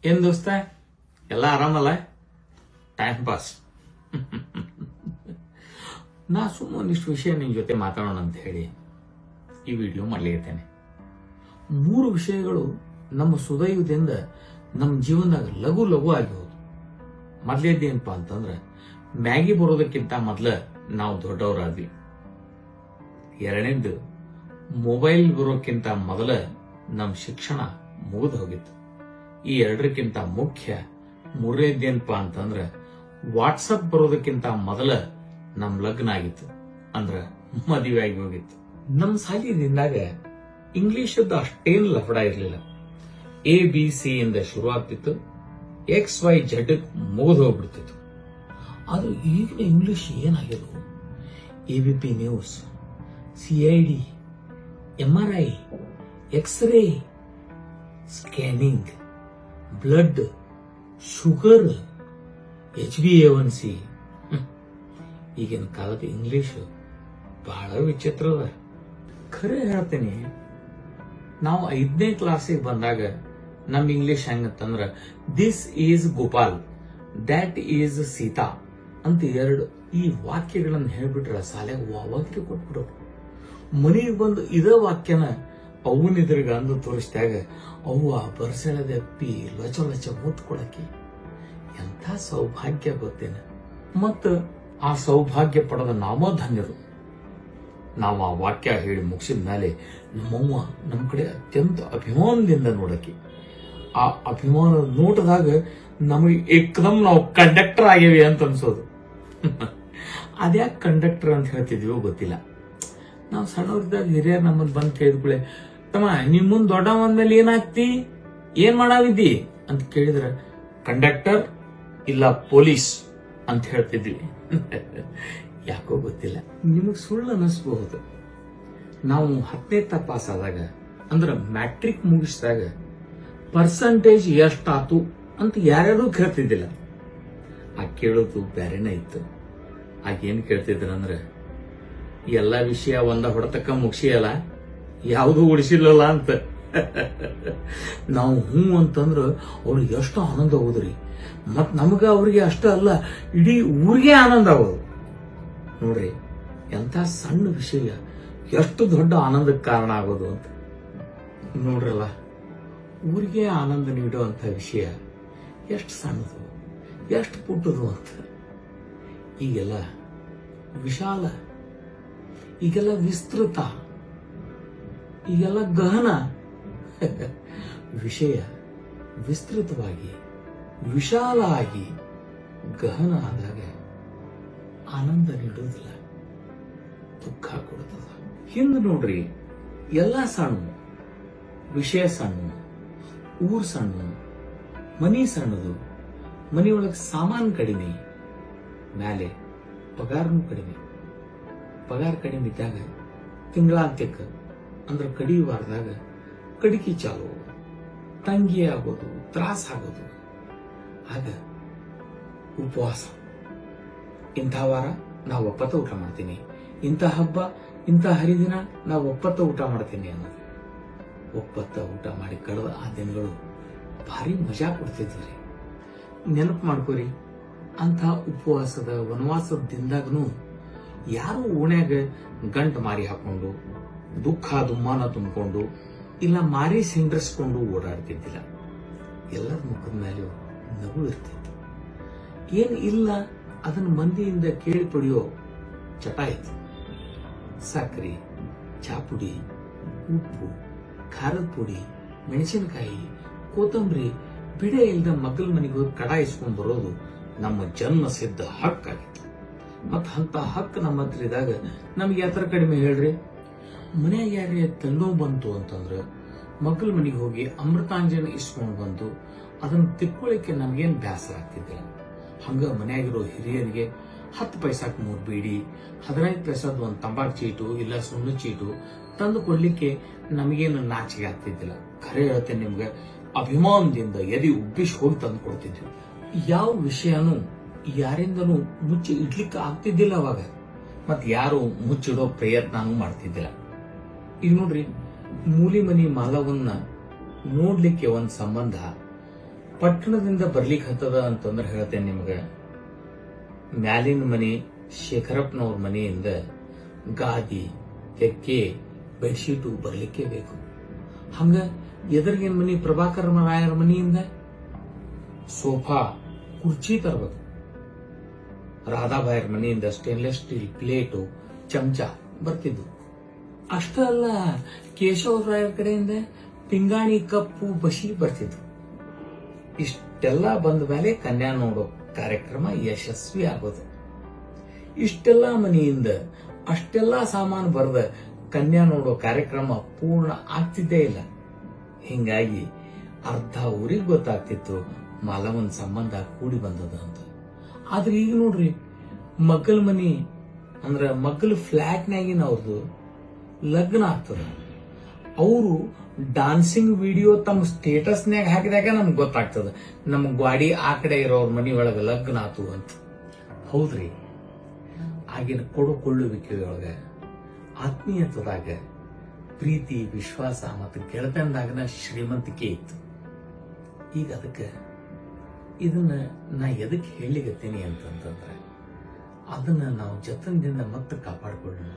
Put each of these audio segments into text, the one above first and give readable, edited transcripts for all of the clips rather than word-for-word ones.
ಏನ್ ದೋಸ್ತ ಎಲ್ಲ ಆರಾಮಲ್ಲ? Time pass. ನಾ ಸುಮ್ಮನಿಷ್ಟು ವಿಷಯ ನಿನ್ ಜೊತೆ ಮಾತಾಡೋಣ ಅಂತ ಹೇಳಿ ಈ ವಿಡಿಯೋ ಮಾಡ್ಲಿರ್ತೇನೆ. 3 ವಿಷಯಗಳು ನಮ್ಮ ಸುದೈವದಿಂದ ನಮ್ಮ ಜೀವನದಾಗ ಲಘು ಲಘು ಆಗಿ ಹೋದು. ಮೊದ್ಲೇದೇನಪ್ಪ ಅಂತಂದ್ರ ಮ್ಯಾಗಿ ಬರೋದಕ್ಕಿಂತ ಮೊದ್ಲ ನಾವು ದೊಡ್ಡವರಾದ್ವಿ. ಎರಡನೇದು ಮೊಬೈಲ್ ಬರೋಕ್ಕಿಂತ ಮೊದಲ ನಮ್ಮ ಶಿಕ್ಷಣ ಮುಗಿದು ಹೋಗಿತ್ತು. ಈ ಎರಡಕ್ಕಿಂತ ಮುಖ್ಯ ಮೂರನೇದೇನಪ್ಪ ಅಂತಂದ್ರ ವಾಟ್ಸಪ್ ಬರೋದಕ್ಕಿಂತ ಮೊದಲ ನಮ್ ಲಗ್ನ ಆಗಿತ್ತು, ಅಂದ್ರ ಮದುವೆ ಆಗಿ ಹೋಗಿತ್ತು. ನಮ್ ಸಾಲಿದಿಂದಾಗ ಇಂಗ್ಲಿಷದ್ದು ಅಷ್ಟೇನು ಲಫಡ ಇರಲಿಲ್ಲ. ABC ಇಂದ ಶುರು ಆಗ್ತಿತ್ತು, XYZ ಮುಗಿದು ಹೋಗ್ಬಿಡ್ತಿತ್ತು. ಅದು ಈಗಿನ ಇಂಗ್ಲಿಷ್ ಏನಾಗಿದ್ದು, ABP news, CID, MRI, x-ray, scanning, blood, sugar, HbA1c. ಈಗಿನ ಕಾಲದ ಇಂಗ್ಲಿಷ್ ಬಹಳ ವಿಚಿತ್ರ ಅದ. ಖರೆ ಹೇಳ್ತೀನಿ, ನಾವು 5ನೇ ಕ್ಲಾಸಿಗೆ ಬಂದಾಗ ನಮ್ ಇಂಗ್ಲಿಷ್ ಹೆಂಗಂತಂದ್ರ this is Gopal, that is Sita ಅಂತ ಈ ವಾಕ್ಯಗಳನ್ನ ಹೇಳ್ಬಿಟ್ರ ಸಾಲ್ಯಾಗ ವಾವಾಕ್ಯ ಕೊಟ್ಬಿಡೋರು. ಮನೆಗೆ ಬಂದು ಇದ ವಾಕ್ಯನ ಅವನಿದ್ರಿಗೆ ಅಂದು ತೋರಿಸಿದಾಗ ಅವ್ವ ಬರ್ಸೆಳೆದಪ್ಪಿ ಲೊಚ ಲೊಚ ಮುತ್ತು ಕೊಡಕ್ಕೆ ಎಂಥ ಸೌಭಾಗ್ಯ ಗೊತ್ತೇನ. ಮತ್ತ ಆ ಸೌಭಾಗ್ಯ ಪಡೆದ ನಾವ ಧನ್ಯರು. ನಾವು ಆ ವಾಕ್ಯ ಹೇಳಿ ಮುಗಿಸಿದ ಮೇಲೆ ನಮ್ಮವ್ವ ನಮ್ಮ ಕಡೆ ಅತ್ಯಂತ ಅಭಿಮಾನದಿಂದ ನೋಡಕ್ಕೆ, ಆ ಅಭಿಮಾನದ ನೋಟದಾಗ ನಮಗೆ ಏಕದಮ್ ನಾವು ಕಂಡಕ್ಟರ್ ಆಗೇವಿ ಅಂತ ಅನ್ಸೋದು. ಅದ್ಯಾಕೆ ಕಂಡಕ್ಟರ್ ಅಂತ ಹೇಳ್ತಿದ್ವಿ ಗೊತ್ತಿಲ್ಲ. ನಾವು ಸಣ್ಣವ್ರಿದ್ದಾಗ ಹಿರಿಯರ್ ನಮ್ಮನ್ನ ಬಂದು ಕೇಳಿದ್ಕೂಳೆ, ತಮ್ಮ ನಿಮ್ ಮುಂದ್ ದೊಡ್ಡ ಬಂದ್ಮೇಲೆ ಏನಾಗ್ತಿ, ಏನ್ ಮಾಡಾವಿದ್ದಿ ಅಂತ ಕೇಳಿದ್ರ ಕಂಡಕ್ಟರ್ ಇಲ್ಲ ಪೊಲೀಸ್ ಅಂತ ಹೇಳ್ತಿದ್ವಿ. ಯಾಕೋ ಗೊತ್ತಿಲ್ಲ, ನಿಮಗ್ ಸುಳ್ಳು ಅನಿಸ್ಬಹುದು. ನಾವು 10ನೇ ಪಾಸ್ ಆದಾಗ ಅಂದ್ರ ಮ್ಯಾಟ್ರಿಕ್ ಮುಗಿಸಿದಾಗ ಪರ್ಸಂಟೇಜ್ ಎಷ್ಟಾತು ಅಂತ ಯಾರ್ಯಾರು ಕೇಳ್ತಿದ್ದಿಲ್ಲ. ಆ ಕೇಳೋದು ಬ್ಯಾರೇನೇ ಇತ್ತು. ಆಗೇನ್ ಕೇಳ್ತಿದ್ರಂದ್ರ ಎಲ್ಲಾ ವಿಷಯ ಒಂದ ಹೊಡೆತಕ್ಕ ಮುಗಿಸಿಯಲ್ಲ, ಯಾವುದು ಉಳಿಸಿಲ್ಲಲ್ಲ ಅಂತ. ನಾವು ಹ್ಞೂ ಅಂತಂದ್ರ ಅವ್ರಿಗೆ ಎಷ್ಟು ಆನಂದ ಹೋದ್ರಿ. ಮತ್ ನಮಗ ಅವ್ರಿಗೆ ಅಷ್ಟ ಅಲ್ಲ, ಇಡೀ ಊರಿಗೆ ಆನಂದ ಆಗೋದು. ನೋಡ್ರಿ, ಎಂತ ಸಣ್ಣ ವಿಷಯ ಎಷ್ಟು ದೊಡ್ಡ ಆನಂದಕ್ಕೆ ಕಾರಣ ಆಗೋದು ಅಂತ. ನೋಡ್ರಲ್ಲ, ಊರಿಗೆ ಆನಂದ ನೀಡುವಂತ ವಿಷಯ ಎಷ್ಟು ಸಣ್ಣದು, ಎಷ್ಟು ಪುಟ್ಟದು ಅಂತ. ಈಗೆಲ್ಲ ವಿಶಾಲ, ಈಗೆಲ್ಲ ವಿಸ್ತೃತ, ಈಗೆಲ್ಲ ಗಹನ. ವಿಷಯ ವಿಸ್ತೃತವಾಗಿ ವಿಶಾಲ ಆಗಿ ಗಹನ ಆದಾಗ ಆನಂದ ನೀಡುವುದಿಲ್ಲ, ದುಃಖ ಕೊಡುತ್ತದ. ಹಿಂದೆ ನೋಡ್ರಿ, ಎಲ್ಲ ಸಣ್ಣ ವಿಷಯ, ಸಣ್ಣ ಊರ್ ಸಣ್ಣ, ಮನಿ ಸಣ್ಣದು, ಮನಿಯೊಳಗೆ ಸಾಮಾನು ಕಡಿಮೆ, ಮ್ಯಾಲೆ ಪಗಾರನು ಕಡಿಮೆ. ಪಗಾರ ಕಡಿಮೆ ಇದ್ದಾಗ ತಿಂಗಳಾಂತ್ಯಕ್ಕ ಅಂದ್ರ ಕಡಿವಾರದಾಗ ಕಡಿಕೆ ಚಾಲು, ತಂಗಿ ಆಗೋದು, ತ್ರಾಸ ಆಗೋದು. ಆಗ ಉಪವಾಸ. ಇಂಥ ವಾರ ನಾವು ಒಪ್ಪತ್ತ ಊಟ ಮಾಡ್ತೀನಿ, ಇಂಥ ಹಬ್ಬ ಇಂಥ ಹರಿದಿನ ನಾವು ಒಪ್ಪತ್ತ ಊಟ ಮಾಡ್ತೀನಿ ಅನ್ನೋದು. ಒಪ್ಪತ್ತ ಊಟ ಮಾಡಿ ಕಳೆದ ಆ ದಿನಗಳು ಭಾರಿ ಮಜಾ ಕೊಡ್ತಿದ್ವಿ. ನೆನಪು ಮಾಡ್ಕೋರಿ, ಅಂಥ ಉಪವಾಸದ ವನವಾಸದ ದಿನದಾಗನು ಯಾರು ಓಣ್ಯಾಗ ಗಂಟು ಮಾರಿ ಹಾಕೊಂಡು ದುಃಖ ದುಮ್ಮಾನ ತುಂಬಿಕೊಂಡು ಇಲ್ಲ ಮಾರಿ ಸಿಂಡ್ರಿಸ್ಕೊಂಡು ಓಡಾಡ್ತಿದ್ದಿಲ್ಲ. ಎಲ್ಲರ ಮುಖದ ಮೇಲೆ ನಗು ಇರ್ತಿತ್ತು. ಏನ್ ಇಲ್ಲ ಅದನ್ನ ಮಂದಿಯಿಂದ ಕೇಳಿ ಪಡೆಯೋ ಚಟ ಇತ್ತು. ಸಕ್ಕರೆ, ಚಾಪುಡಿ, ಉಪ್ಪು, ಖಾರದ ಪುಡಿ, ಮೆಣಸಿನಕಾಯಿ, ಕೊತ್ತಂಬರಿ ಬಿಡೆ ಇಲ್ದ ಮಕ್ಕಳ ಮನೆಗೆ ಹೋಗಿ ಕಡಾಯಿಸ್ಕೊಂಡ್ ಬರೋದು ನಮ್ಮ ಜನ್ಮ ಸಿದ್ಧ ಹಕ್ಕಾಗಿತ್ತು. ಮತ್ತ ಅಂತ ಹಕ್ಕು ನಮ್ಮ ಹತ್ರ ಇದ್ದಾಗ ನಮ್ಗೆ ಯಾತ್ರ ಕಡಿಮೆ ಹೇಳ್ರಿ. ಮನ್ಯಾಗ ಯಾರೇ ತಲ್ಲೋ ಬಂತು ಅಂತಂದ್ರ ಮಕ್ಕಳ ಮನೆಗೆ ಹೋಗಿ ಅಮೃತಾಂಜನ ಇಸ್ಕೊಂಡ್ ಬಂದು ಅದನ್ನ ತಿಕ್ಕೊಳ್ಳಿಕ್ಕೆ ನಮ್ಗೇನ್ ಬೇಸರ ಆಗ್ತಿದ್ದಿಲ್ಲ. ಹಂಗ ಮನ್ಯಾಗಿರೋ ಹಿರಿಯರಿಗೆ 10 ಪೈಸಾಕ್ 3 ಬೀಡಿ, 15 ಪೈಸಾದ ಒಂದು ತಂಬಾಕು ಚೀಟು ಇಲ್ಲ ಸುಣ್ಣ ಚೀಟು ತಂದು ಕೊಡ್ಲಿಕ್ಕೆ ನಮಗೇನು ನಾಚಿಕೆ ಆಗ್ತಿದ್ದಿಲ್ಲ. ಖರೆ ಹೇಳ್ತೇನೆ ನಿಮ್ಗೆ, ಅಭಿಮಾನದಿಂದ ಎದೆ ಉಬ್ಬಿಸಿ ಹೋಗಿ ತಂದು ಕೊಡ್ತಿದ್ವಿ. ಯಾವ ವಿಷಯನೂ ಯಾರಿಂದನೂ ಮುಚ್ಚಿ ಇಡ್ಲಿಕ್ಕೆ ಆಗ್ತಿದ್ದಿಲ್ಲ ಅವಾಗ. ಮತ್ ಯಾರು ಮುಚ್ಚಿಡೋ ಪ್ರಯತ್ನನೂ ಮಾಡ್ತಿದ್ದಿಲ್ಲ. ಈಗ ನೋಡ್ರಿ, ಮೂಲಿ ಮನಿ ಮಾಲವನ್ನ ನೋಡ್ಲಿಕ್ಕೆ ಒಂದ್ ಸಂಬಂಧ, ಪಟ್ಟಣದಿಂದ ಬರ್ಲಿಕ್ಕೆ ಹತ್ತದ ಅಂತಂದ್ರೆ ಹೇಳ್ತೇನೆ ನಿಮ್ಗೆ, ಮ್ಯಾಲಿನ ಮನಿ ಶೇಖರಪ್ಪನವ್ರ ಮನೆಯಿಂದ ಗಾದಿ ತೆಕ್ಕೆ ಬೆಡ್ಶೀಟು ಬರ್ಲಿಕ್ಕೆ ಬೇಕು. ಹಂಗ ಎದುರಿಗಿನ ಮನಿ ಪ್ರಭಾಕರ ರಾಯರ ಮನೆಯಿಂದ ಸೋಫಾ ಕುರ್ಚಿ ತರಬೇಕು. ರಾಧಾಬಾಯರ್ ಮನೆಯಿಂದ ಸ್ಟೇನ್ಲೆಸ್ ಸ್ಟೀಲ್ ಪ್ಲೇಟು ಚಮಚ ಬರ್ತಿದ್ವು. ಅಷ್ಟ ಅಲ್ಲ, ಕೇಶವರಾಯರ ಕಡೆಯಿಂದ ಪಿಂಗಾಣಿ ಕಪ್ಪು ಬಸಿ ಬರ್ತಿದ್ವು. ಇಷ್ಟೆಲ್ಲ ಬಂದ ಮೇಲೆ ಕನ್ಯಾ ನೋಡೋ ಕಾರ್ಯಕ್ರಮ ಯಶಸ್ವಿ ಆಗೋದು. ಇಷ್ಟೆಲ್ಲ ಮನೆಯಿಂದ ಅಷ್ಟೆಲ್ಲ ಸಾಮಾನು ಬರೆದ ಕನ್ಯಾ ನೋಡೋ ಕಾರ್ಯಕ್ರಮ ಪೂರ್ಣ ಆಗ್ತಿದ್ದೇ ಇಲ್ಲ. ಹಿಂಗಾಗಿ ಅರ್ಧ ಊರಿಗೆ ಗೊತ್ತಾಗ್ತಿತ್ತು ಮಾಲವನ್ ಸಂಬಂಧ ಕೂಡಿ ಬಂದದ ಅಂತ. ಆದ್ರೆ ಈಗ ನೋಡ್ರಿ, ಮಗ್ಗಲ ಮನಿ ಅಂದ್ರ ಮಗ್ಗಲ ಫ್ಲಾಟ್ನಾಗಿನ ಅವ್ರದ್ದು ಲಗ್ನ ಆಗ್ತದ. ಅವರು ಡಾನ್ಸಿಂಗ್ ವಿಡಿಯೋ ತಮ್ಮ ಸ್ಟೇಟಸ್ನ್ಯಾಗ ಹಾಕಿದಾಗ ನಮ್ಗೆ ಗೊತ್ತಾಗ್ತದ ನಮ್ ಗ್ವಾಡಿ ಆ ಕಡೆ ಇರೋರ್ ಮನಿ ಒಳಗ ಲಗ್ನ ಆತು ಅಂತ. ಹೌದ್ರಿ, ಆಗಿನ ಕೊಡುಕೊಳ್ಳುವಿಕೆಯೊಳಗ ಆತ್ಮೀಯತದಾಗ ಪ್ರೀತಿ ವಿಶ್ವಾಸ ಮತ್ತು ಗೆಳತನದಾಗನ ಶ್ರೀಮಂತಿಕೆ ಇತ್ತು. ಈಗ ಅದಕ್ಕೆ ಇದನ್ನ ನಾ ಎದಕ್ಕೆ ಹೇಳಿಗತ್ತೀನಿ ಅಂತಂತಂದ್ರೆ, ಅದನ್ನ ನಾವು ಜತನದಿಂದ ಮತ್ತೆ ಕಾಪಾಡಿಕೊಳ್ಳೋಣ,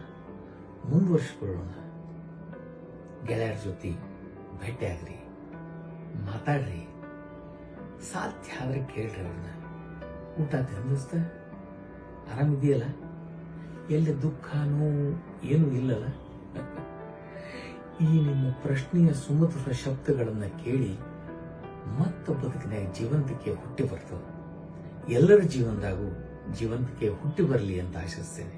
ಮುಂದುವರ್ಸ್ಕೊಳ್ಳೋಣ. ಗೆಳೆಯರ ಜೊತೆ ಭೇಟಿ ಆಗ್ರಿ, ಮಾತಾಡ್ರಿ, ಸಾಧ್ಯ ಆದ್ರೆ ಕೇಳ್ರಿ ಅವ್ರನ್ನ. ಊಟ ತಿಂದೋಸ್ತ ಆರಾಮಿದೆಯಲ್ಲ, ಎಲ್ಲಿ ದುಃಖ ನೋವು ಏನೂ ಇಲ್ಲಲ್ಲ. ಈ ನಿಮ್ಮ ಪ್ರಶ್ನೆಯ ಸುಮಧುರ ಶಬ್ದಗಳನ್ನ ಕೇಳಿ ಮತ್ತ ಬದುಕಿನ ಜೀವಂತಿಕೆ ಹುಟ್ಟಿ ಬರ್ತವೆ. ಎಲ್ಲರ ಜೀವನದಾಗೂ ಜೀವಂತಿಕೆ ಹುಟ್ಟಿ ಬರಲಿ ಅಂತ ಆಶಿಸ್ತೇನೆ.